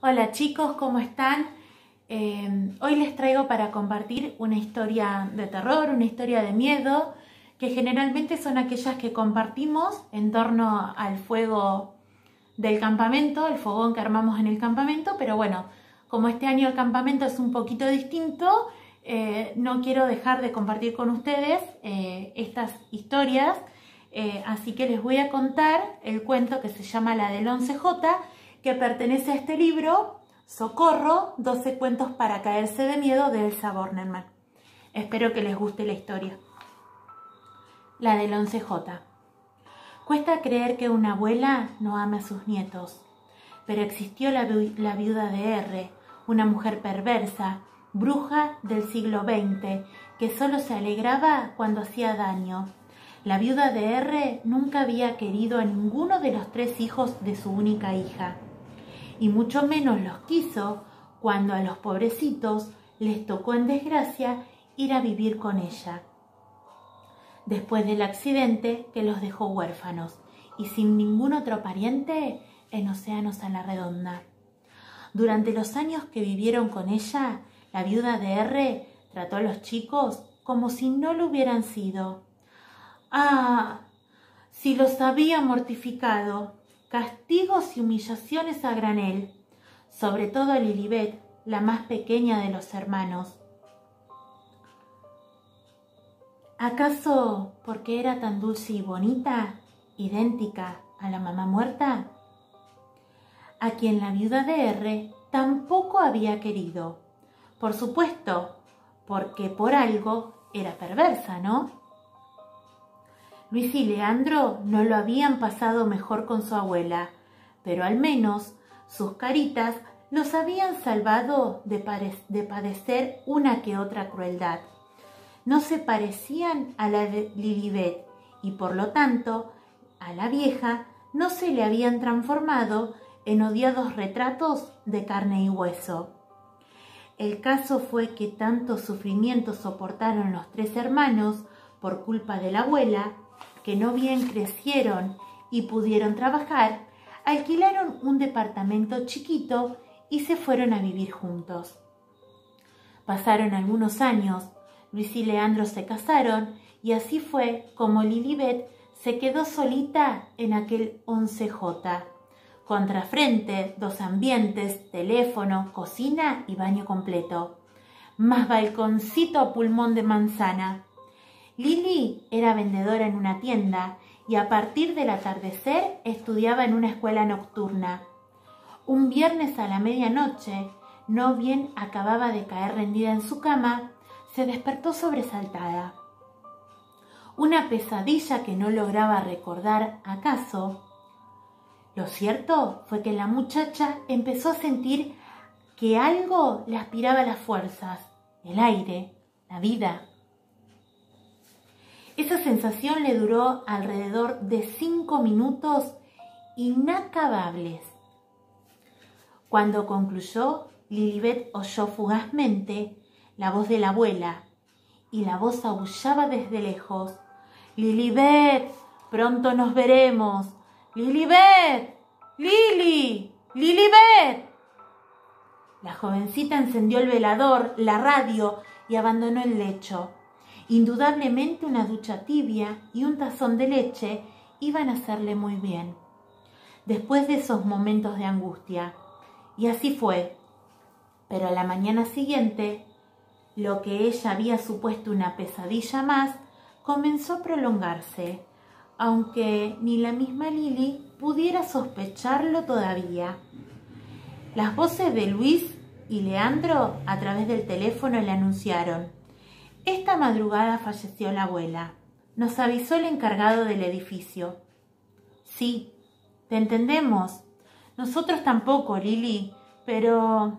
Hola chicos, ¿cómo están? Hoy les traigo para compartir una historia de terror, una historia de miedo, que generalmente son aquellas que compartimos en torno al fuego del campamento, el fogón que armamos en el campamento, pero bueno, como este año el campamento es un poquito distinto, no quiero dejar de compartir con ustedes estas historias, así que les voy a contar el cuento que se llama La del 11J, que pertenece a este libro, Socorro, 12 cuentos para caerse de miedo, de Elsa Bornemann. Espero que les guste la historia. La del 11J. Cuesta creer que una abuela no ame a sus nietos, pero existió la viuda de R, una mujer perversa, bruja del siglo XX, que solo se alegraba cuando hacía daño. La viuda de R nunca había querido a ninguno de los 3 hijos de su única hija, y mucho menos los quiso cuando a los pobrecitos les tocó en desgracia ir a vivir con ella, después del accidente que los dejó huérfanos y sin ningún otro pariente en Océanos a la Redonda. Durante los años que vivieron con ella, la viuda de R trató a los chicos como si no lo hubieran sido. ¡Ah! Si los había mortificado, castigos y humillaciones a granel, sobre todo a Lilibet, la más pequeña de los hermanos. ¿Acaso porque era tan dulce y bonita, idéntica a la mamá muerta? A quien la viuda de R tampoco había querido. Por supuesto, porque por algo era perversa, ¿no? Luis y Leandro no lo habían pasado mejor con su abuela, pero al menos sus caritas los habían salvado de padecer una que otra crueldad. No se parecían a la de Lilibet y por lo tanto a la vieja no se le habían transformado en odiados retratos de carne y hueso. El caso fue que tanto sufrimiento soportaron los 3 hermanos por culpa de la abuela, que no bien crecieron y pudieron trabajar, alquilaron un departamento chiquito y se fueron a vivir juntos. Pasaron algunos años, Luis y Leandro se casaron y así fue como Lilibet se quedó solita en aquel 11J. Contrafrente, 2 ambientes, teléfono, cocina y baño completo. Más balconcito a pulmón de manzana. Lili era vendedora en una tienda y a partir del atardecer estudiaba en una escuela nocturna. Un viernes a la medianoche, no bien acababa de caer rendida en su cama, se despertó sobresaltada. Una pesadilla que no lograba recordar acaso. Lo cierto fue que la muchacha empezó a sentir que algo le aspiraba las fuerzas, el aire, la vida. Esa sensación le duró alrededor de 5 minutos inacabables. Cuando concluyó, Lilibet oyó fugazmente la voz de la abuela y la voz aullaba desde lejos. «Lilibet, pronto nos veremos. Lilibet, Lili, Lilibet». La jovencita encendió el velador, la radio y abandonó el lecho. Indudablemente una ducha tibia y un tazón de leche iban a hacerle muy bien, después de esos momentos de angustia. Y así fue. Pero a la mañana siguiente, lo que ella había supuesto una pesadilla más, comenzó a prolongarse, aunque ni la misma Lili pudiera sospecharlo todavía. Las voces de Luis y Leandro a través del teléfono le anunciaron: «Esta madrugada falleció la abuela. Nos avisó el encargado del edificio». «Sí, te entendemos. Nosotros tampoco, Lili, pero...»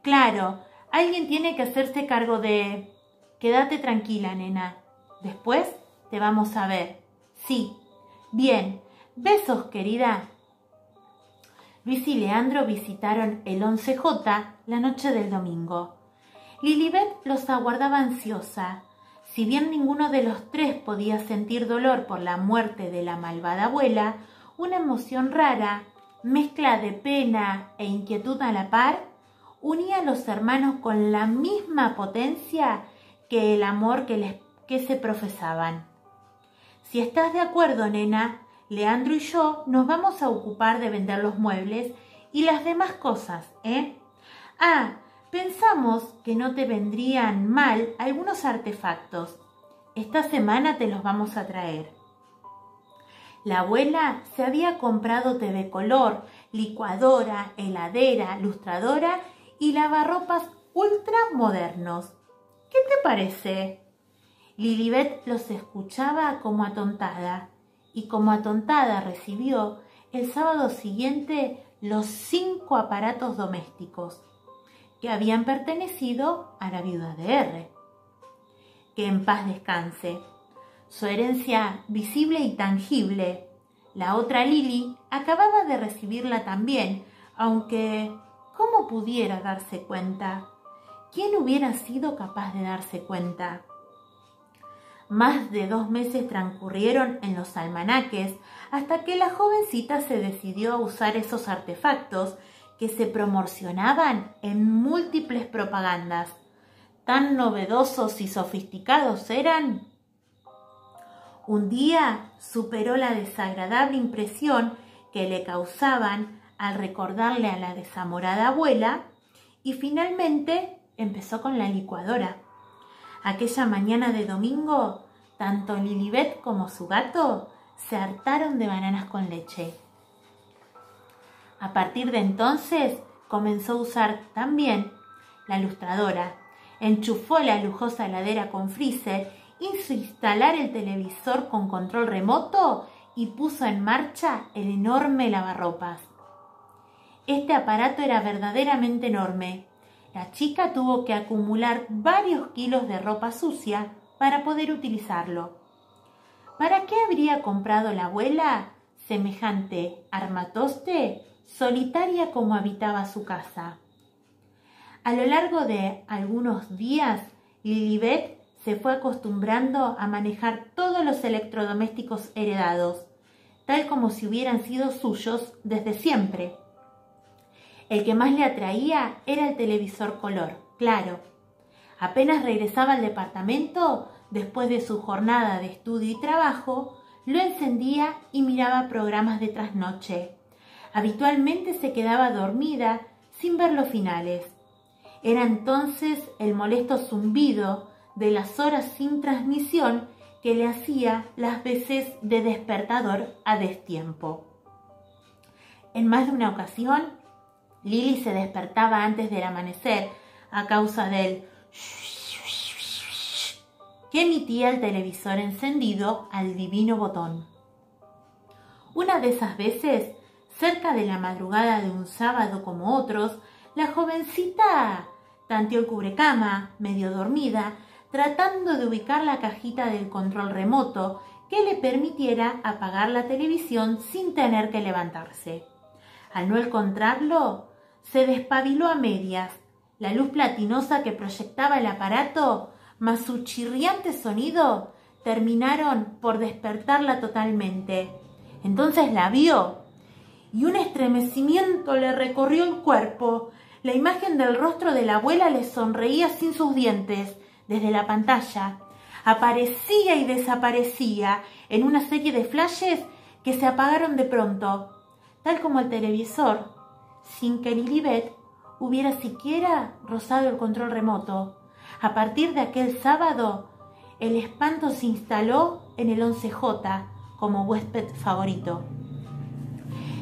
«Claro, alguien tiene que hacerse cargo de...» «Quédate tranquila, nena. Después te vamos a ver». «Sí. Bien. Besos, querida». Luis y Leandro visitaron el 11J la noche del domingo. Lilibet los aguardaba ansiosa. Si bien ninguno de los 3 podía sentir dolor por la muerte de la malvada abuela, una emoción rara mezcla de pena e inquietud a la par, unía a los hermanos con la misma potencia que el amor que se profesaban. Si estás de acuerdo, nena, Leandro y yo nos vamos a ocupar de vender los muebles y las demás cosas, ¿eh? Ah, pensamos que no te vendrían mal algunos artefactos. Esta semana te los vamos a traer. La abuela se había comprado TV color, licuadora, heladera, lustradora y lavarropas ultra modernos. ¿Qué te parece? Lilibet los escuchaba como atontada, y como atontada recibió el sábado siguiente los 5 aparatos domésticos que habían pertenecido a la viuda de R. Que en paz descanse. Su herencia visible y tangible. La otra Lili acababa de recibirla también, aunque ¿cómo pudiera darse cuenta? ¿Quién hubiera sido capaz de darse cuenta? Más de 2 meses transcurrieron en los almanaques hasta que la jovencita se decidió a usar esos artefactos que se promocionaban en múltiples propagandas. Tan novedosos y sofisticados eran. Un día superó la desagradable impresión que le causaban al recordarle a la desamorada abuela y finalmente empezó con la licuadora. Aquella mañana de domingo, tanto Lilibet como su gato se hartaron de bananas con leche. A partir de entonces comenzó a usar también la lustradora, enchufó la lujosa heladera con freezer, hizo instalar el televisor con control remoto y puso en marcha el enorme lavarropas. Este aparato era verdaderamente enorme. La chica tuvo que acumular varios kilos de ropa sucia para poder utilizarlo. ¿Para qué habría comprado la abuela semejante armatoste, solitaria como habitaba su casa? A lo largo de algunos días, Lilibet se fue acostumbrando a manejar todos los electrodomésticos heredados, tal como si hubieran sido suyos desde siempre. El que más le atraía era el televisor color, claro. Apenas regresaba al departamento, después de su jornada de estudio y trabajo, lo encendía y miraba programas de trasnoche. Habitualmente se quedaba dormida sin ver los finales. Era entonces el molesto zumbido de las horas sin transmisión que le hacía las veces de despertador a destiempo. En más de una ocasión, Lili se despertaba antes del amanecer a causa del que emitía el televisor encendido al divino botón. Una de esas veces, cerca de la madrugada de un sábado como otros, la jovencita tanteó el cubrecama, medio dormida, tratando de ubicar la cajita del control remoto que le permitiera apagar la televisión sin tener que levantarse. Al no encontrarlo, se despabiló a medias. La luz platinosa que proyectaba el aparato, más su chirriante sonido, terminaron por despertarla totalmente. Entonces la vio y un estremecimiento le recorrió el cuerpo. La imagen del rostro de la abuela le sonreía sin sus dientes desde la pantalla. Aparecía y desaparecía en una serie de flashes que se apagaron de pronto, tal como el televisor, sin que Lilibet hubiera siquiera rozado el control remoto. A partir de aquel sábado, el espanto se instaló en el 11J como huésped favorito.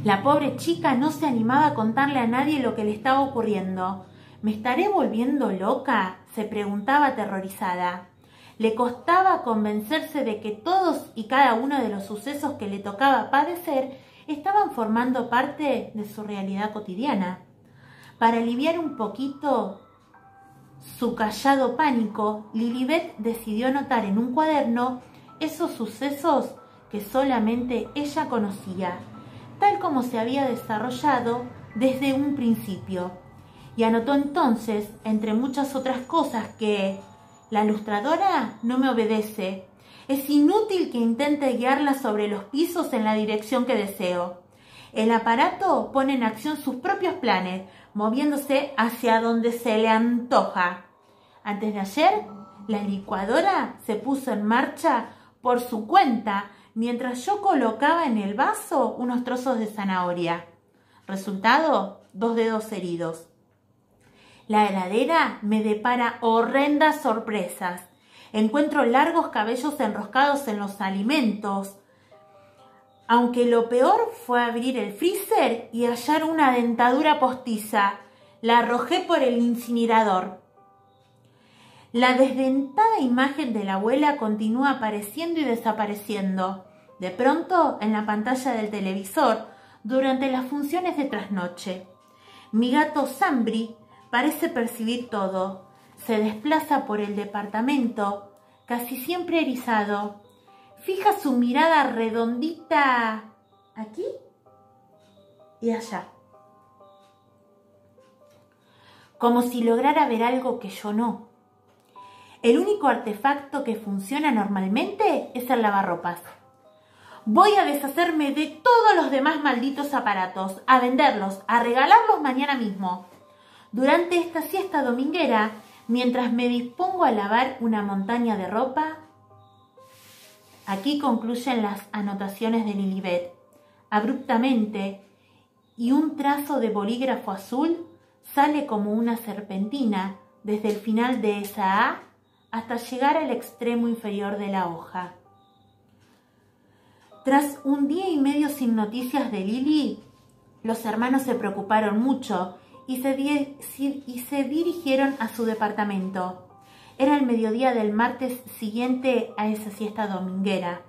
La pobre chica no se animaba a contarle a nadie lo que le estaba ocurriendo. ¿Me estaré volviendo loca?, se preguntaba aterrorizada. Le costaba convencerse de que todos y cada uno de los sucesos que le tocaba padecer estaban formando parte de su realidad cotidiana. Para aliviar un poquito su callado pánico, Lilibet decidió anotar en un cuaderno esos sucesos que solamente ella conocía, tal como se había desarrollado desde un principio. Y anotó entonces, entre muchas otras cosas, que la lustradora no me obedece. Es inútil que intente guiarla sobre los pisos en la dirección que deseo. El aparato pone en acción sus propios planes, moviéndose hacia donde se le antoja. Antes de ayer, la licuadora se puso en marcha por su cuenta mientras yo colocaba en el vaso unos trozos de zanahoria. Resultado, 2 dedos heridos. La heladera me depara horrendas sorpresas. Encuentro largos cabellos enroscados en los alimentos. Aunque lo peor fue abrir el freezer y hallar una dentadura postiza. La arrojé por el incinerador. La desdentada imagen de la abuela continúa apareciendo y desapareciendo. De pronto, en la pantalla del televisor, durante las funciones de trasnoche. Mi gato Sambri parece percibir todo. Se desplaza por el departamento, casi siempre erizado. Fija su mirada redondita aquí y allá, como si lograra ver algo que yo no. El único artefacto que funciona normalmente es el lavarropas. Voy a deshacerme de todos los demás malditos aparatos, a venderlos, a regalarlos mañana mismo. Durante esta siesta dominguera, mientras me dispongo a lavar una montaña de ropa, aquí concluyen las anotaciones de Lilibet. Abruptamente, y un trazo de bolígrafo azul sale como una serpentina desde el final de esa A hasta llegar al extremo inferior de la hoja. Tras un día y medio sin noticias de Lili, los hermanos se preocuparon mucho y se dirigieron a su departamento. Era el mediodía del martes siguiente a esa siesta dominguera.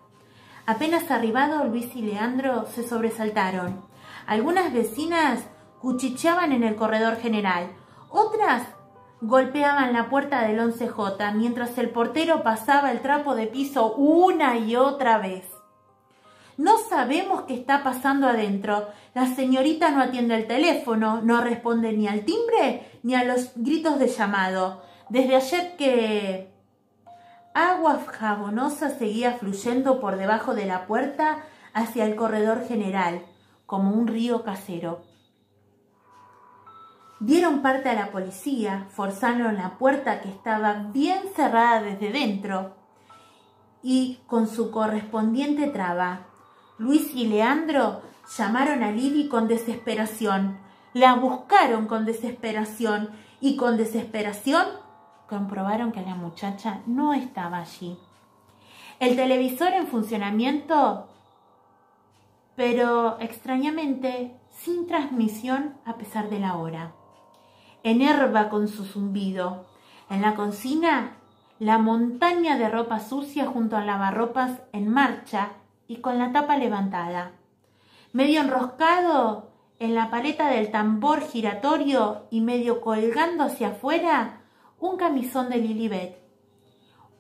Apenas arribado, Luis y Leandro se sobresaltaron. Algunas vecinas cuchicheaban en el corredor general. Otras golpeaban la puerta del 11J mientras el portero pasaba el trapo de piso una y otra vez. No sabemos qué está pasando adentro. La señorita no atiende el teléfono, no responde ni al timbre ni a los gritos de llamado. Desde ayer que agua jabonosa seguía fluyendo por debajo de la puerta hacia el corredor general, como un río casero. Dieron parte a la policía, forzaron la puerta que estaba bien cerrada desde dentro y con su correspondiente traba. Luis y Leandro llamaron a Lili con desesperación, la buscaron con desesperación y con desesperación comprobaron que la muchacha no estaba allí. El televisor en funcionamiento, pero extrañamente sin transmisión a pesar de la hora. Enerva con su zumbido. En la cocina, la montaña de ropa sucia junto al lavarropas en marcha y con la tapa levantada. Medio enroscado en la paleta del tambor giratorio y medio colgando hacia afuera, un camisón de Lilibet.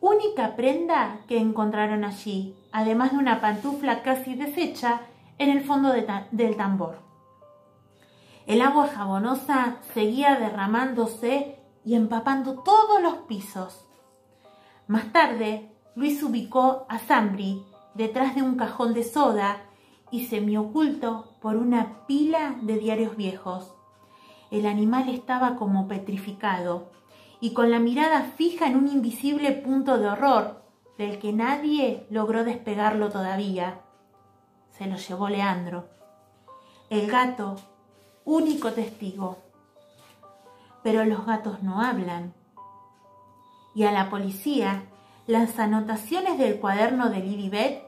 Única prenda que encontraron allí, además de una pantufla casi deshecha en el fondo del tambor. El agua jabonosa seguía derramándose y empapando todos los pisos. Más tarde, Luis ubicó a Sambri detrás de un cajón de soda y semioculto por una pila de diarios viejos. El animal estaba como petrificado y con la mirada fija en un invisible punto de horror del que nadie logró despegarlo todavía. Se lo llevó Leandro. El gato, único testigo. Pero los gatos no hablan. Y a la policía, las anotaciones del cuaderno de Lilibet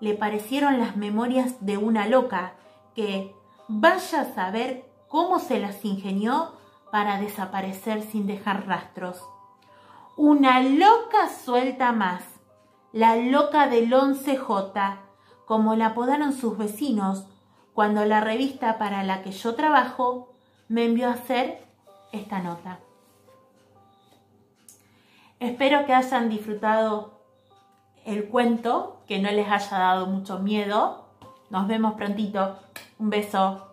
le parecieron las memorias de una loca que, vaya a saber cómo se las ingenió para desaparecer sin dejar rastros. Una loca suelta más, la loca del 11J, como la apodaron sus vecinos, cuando la revista para la que yo trabajo me envió a hacer esta nota. Espero que hayan disfrutado el cuento, que no les haya dado mucho miedo. Nos vemos prontito. Un beso.